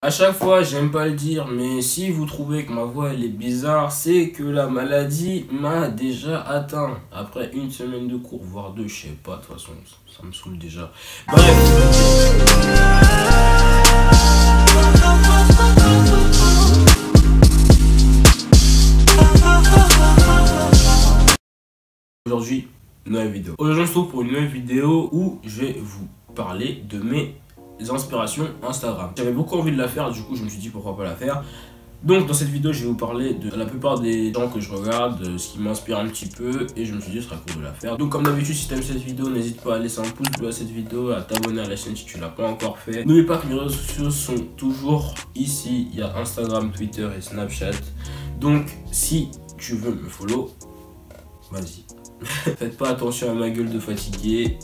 À chaque fois, j'aime pas le dire, mais si vous trouvez que ma voix elle est bizarre, c'est que la maladie m'a déjà atteint. Après une semaine de cours, voire deux, je sais pas, de toute façon, ça me saoule déjà. Bref. Aujourd'hui, nouvelle vidéo. Aujourd'hui, on se retrouve pour une nouvelle vidéo où je vais vous parler de mes inspirations Instagram. J'avais beaucoup envie de la faire, du coup je me suis dit pourquoi pas la faire. Donc dans cette vidéo je vais vous parler de la plupart des gens que je regarde, de ce qui m'inspire un petit peu, et je me suis dit ce sera cool de la faire. Donc comme d'habitude, si tu aimes cette vidéo, n'hésite pas à laisser un pouce bleu à cette vidéo, à t'abonner à la chaîne si tu l'as pas encore fait. N'oublie pas que mes réseaux sociaux sont toujours ici, il y a Instagram, Twitter et Snapchat. Donc si tu veux me follow, vas-y. Faites pas attention à ma gueule de fatigué.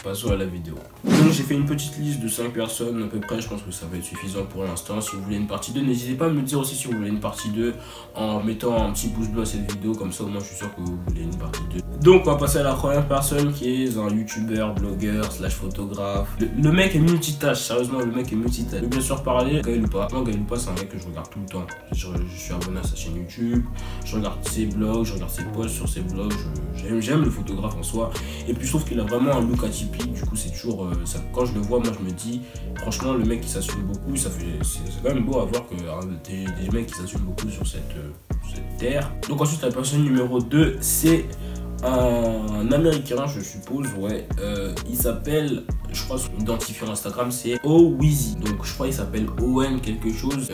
Passons à la vidéo. Donc j'ai fait une petite liste de 5 personnes à peu près, je pense que ça va être suffisant pour l'instant. Si vous voulez une partie 2, n'hésitez pas à me dire aussi si vous voulez une partie 2 en mettant un petit pouce bleu à cette vidéo, comme ça au moins je suis sûr que vous voulez une partie 2. Donc on va passer à la première personne qui est un youtubeur, blogueur, slash photographe. Le mec est multitâche, sérieusement le mec est multitâche. Je veux bien sûr parler, Gaël Loupa. Moi Gaël Loupa c'est un mec que je regarde tout le temps. Je suis abonné à sa chaîne YouTube, je regarde ses blogs, je regarde ses posts sur ses blogs, j'aime le photographe en soi. Et puis je trouve qu'il a vraiment un look atypique. Du coup c'est toujours ça, quand je le vois, moi je me dis franchement le mec qui s'assume beaucoup, c'est quand même beau à voir que des mecs qui s'assument beaucoup sur cette terre. Donc ensuite la personne numéro 2 c'est un américain, je suppose, ouais. Il s'appelle, je crois son identifiant Instagram c'est Oweezy. Donc je crois il s'appelle Owen quelque chose.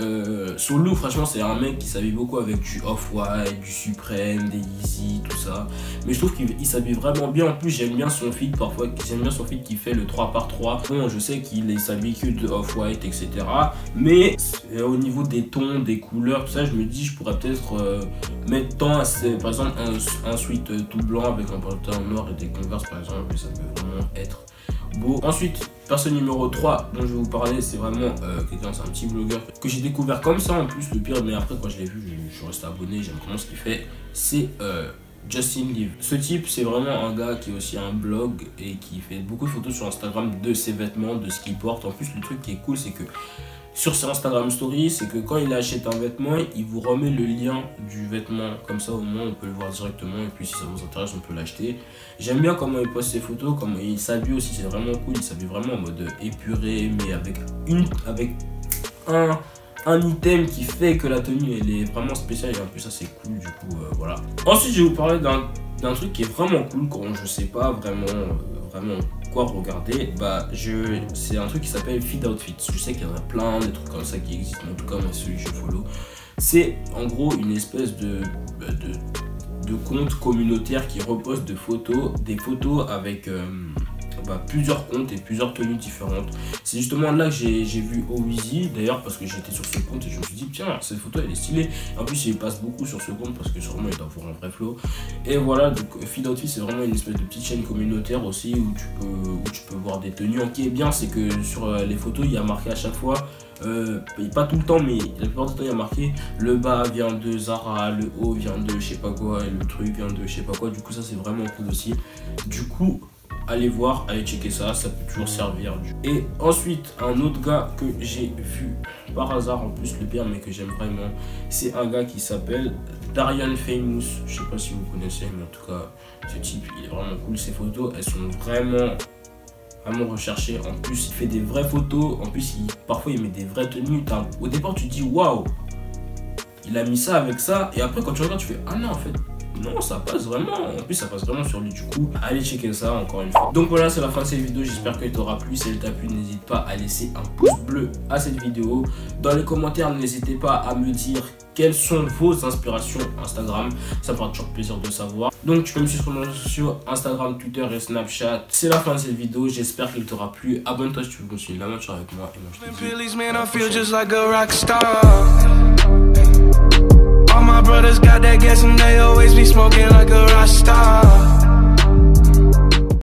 Son look franchement c'est un mec qui s'habille beaucoup avec du Off-White, du Supreme, des Yeezy, tout ça. Mais je trouve qu'il s'habille vraiment bien. En plus j'aime bien son feed parfois, j'aime bien son feed qui fait le 3x3. Bon je sais qu'il s'habille que de Off-White etc. Mais au niveau des tons, des couleurs, tout ça, je me dis je pourrais peut-être mettre tant à par exemple un sweat tout blanc avec un pantalon noir et des Converse par exemple, et ça peut vraiment être beau. Ensuite, personne numéro 3 dont je vais vous parler, c'est vraiment quelqu'un, c'est un petit blogueur que j'ai découvert comme ça en plus, le pire, mais après quand je l'ai vu, je suis resté abonné, j'aime vraiment ce qu'il fait, c'est Justin Live. Ce type, c'est vraiment un gars qui a aussi un blog et qui fait beaucoup de photos sur Instagram de ses vêtements, de ce qu'il porte. En plus, le truc qui est cool, c'est que sur ses Instagram Stories, c'est que quand il achète un vêtement, il vous remet le lien du vêtement. Comme ça, au moins, on peut le voir directement. Et puis, si ça vous intéresse, on peut l'acheter. J'aime bien comment il poste ses photos, comment il s'habille aussi. C'est vraiment cool. Il s'habille vraiment en mode épuré, mais avec un item qui fait que la tenue, elle est vraiment spéciale. Et en plus, ça, c'est cool. Du coup, voilà. Ensuite, je vais vous parler d'un truc qui est vraiment cool quand je sais pas vraiment quoi regarder. Bah c'est un truc qui s'appelle Feed Outfit. Je sais qu'il y en a plein des trucs comme ça qui existent, mais en tout cas moi celui que je follow, c'est en gros une espèce de compte communautaire qui repose des photos avec plusieurs comptes et plusieurs tenues différentes. C'est justement là que j'ai vu Oweezy d'ailleurs, parce que j'étais sur ce compte et je me suis dit tiens cette photo elle est stylée. En plus il passe beaucoup sur ce compte parce que sûrement il doit avoir un vrai flow. Et voilà, donc Feed Outfit c'est vraiment une espèce de petite chaîne communautaire aussi où tu peux voir des tenues. Ce qui est bien c'est que sur les photos il y a marqué à chaque fois, pas tout le temps mais la plupart du temps il y a marqué le bas vient de Zara, le haut vient de je sais pas quoi et le truc vient de je sais pas quoi. Du coup ça c'est vraiment cool aussi. Du coup allez voir, allez checker ça, ça peut toujours servir. Et ensuite, un autre gars que j'ai vu par hasard, en plus le pire, mais que j'aime vraiment, c'est un gars qui s'appelle Darian Famous. Je sais pas si vous connaissez, mais en tout cas, ce type, il est vraiment cool. Ses photos, elles sont vraiment recherchées. En plus, il fait des vraies photos. En plus, parfois, il met des vraies tenues. Au départ, tu te dis, waouh, il a mis ça avec ça. Et après, quand tu regardes, tu fais, ah non, en fait, non, ça passe vraiment. En plus, ça passe vraiment sur lui. Du coup, allez checker ça encore une fois. Donc voilà, c'est la fin de cette vidéo. J'espère qu'elle t'aura plu. Si elle t'a plu, n'hésite pas à laisser un pouce bleu à cette vidéo. Dans les commentaires, n'hésitez pas à me dire quelles sont vos inspirations Instagram. Ça me fera toujours plaisir de savoir. Donc tu peux me suivre sur mes réseaux sociaux, Instagram, Twitter et Snapchat. C'est la fin de cette vidéo. J'espère qu'elle t'aura plu. Abonne-toi si tu veux continuer l'aventure avec moi. Et moi, je te dis my brothers got that gas and they always be smoking like a rock star.